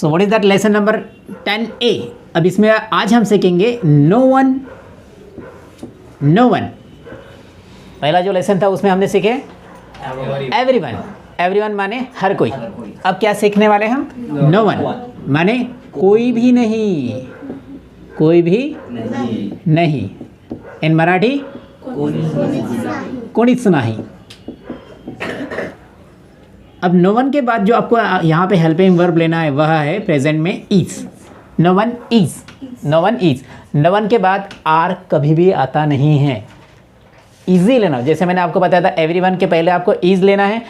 So what is that lesson number 10A। अब इसमें आज हम सीखेंगे नो वन। नो वन पहला जो लेसन था उसमें हमने सीखे एवरीवन। एवरीवन माने हर कोई। अब क्या सीखने वाले हम? नो वन माने कोई भी नहीं। कोई भी नहीं। इन मराठी कोणीच नाही। अब नो वन के बाद जो आपको यहाँ पे हेल्पिंग वर्ब लेना है वह है प्रेजेंट में is. No one is. No one is. No one के बाद आर कभी भी आता नहीं है। इजी लेना, जैसे मैंने आपको बताया था एवरीवन के पहले आपको इज लेना है,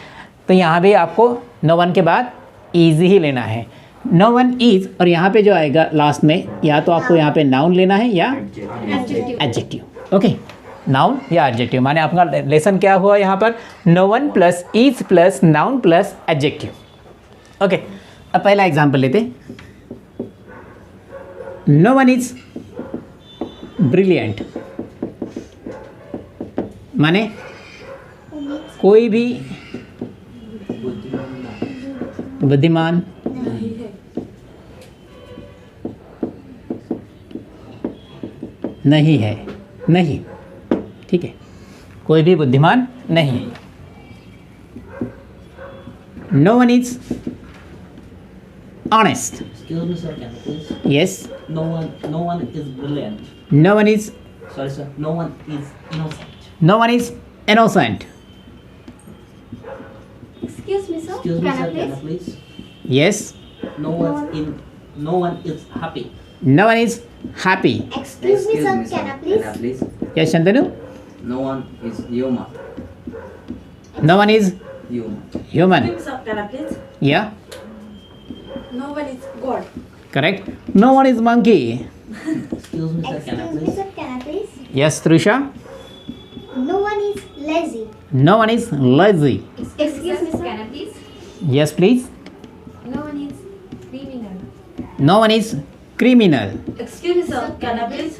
तो यहाँ भी आपको नो वन के बाद इजी ही लेना है। नो वन इज और यहाँ पे जो आएगा लास्ट में, या तो आपको यहाँ पे नाउन लेना है या एडजेक्टिव। ओके, नाउन या एडजेक्टिव माने आपका लेसन क्या हुआ यहाँ पर? No one plus is plus noun plus adjective. Okay, अब पहला एग्जाम्पल लेते। नो वन इज ब्रिलियंट माने कोई भी बुद्धिमान नहीं है। नहीं, ठीक है, कोई भी बुद्धिमान नहीं। No one is honest. Excuse me, sir, can you please? Yes. No one is brilliant. No one is Sorry, sir. No one is innocent. No one is innocent. Excuse me, sir. Excuse me, Can I sir, can you please? please? Yes. No one is happy. No one is happy. Excuse me, sir. Can I please? Yes Shantanu. No one is human. No one is Human. Human. Sir, can I please? Yeah No one is God. Correct. No one is monkey. Excuse me, sir, can I Excuse me, please? sir. Can I please? Yes Trisha. No one is lazy. No one is lazy. Excuse me, sir. Can I please? Yes please. No one is criminal. No one is criminal. Excuse me, sir. Can I please?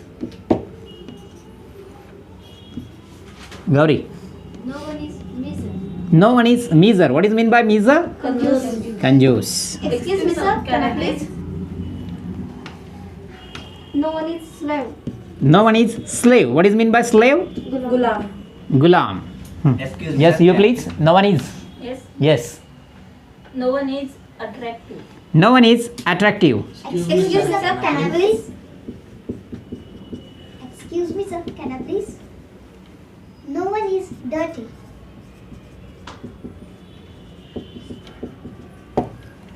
Gauri. No one is miser. No one is miser. What is mean by miser? कंजूस। Excuse me, sir. Can I please? No one is slave. No one is slave. What is mean by slave? Gulam. गुलाम। Excuse me, yes sir, you can- please. No one is. Yes. Yes. No one is attractive. No one is attractive. Excuse me, sir. Can I please? Excuse me, sir. Can I please? No one is dirty.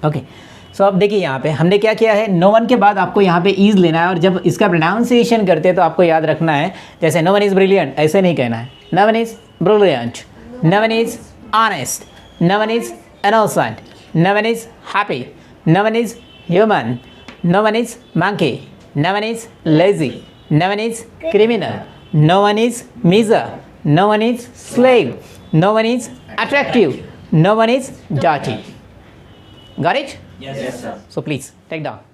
Okay, so अब देखिए यहाँ पे हमने क्या किया है, no one के बाद आपको यहाँ पे ईज लेना है, और जब इसका प्रोनाउंसिएशन करते हैं तो आपको याद रखना है, जैसे नो वन इज़ ब्रिलियंट ऐसे नहीं कहना है। No one is brilliant, no one is honest, no one is innocent, no one is happy, no one is human, no one is monkey, no one is lazy, no one is criminal, no one is miser, no one is slave, no one is attractive, no one is dirty. Got it? Yes, sir. So please take down.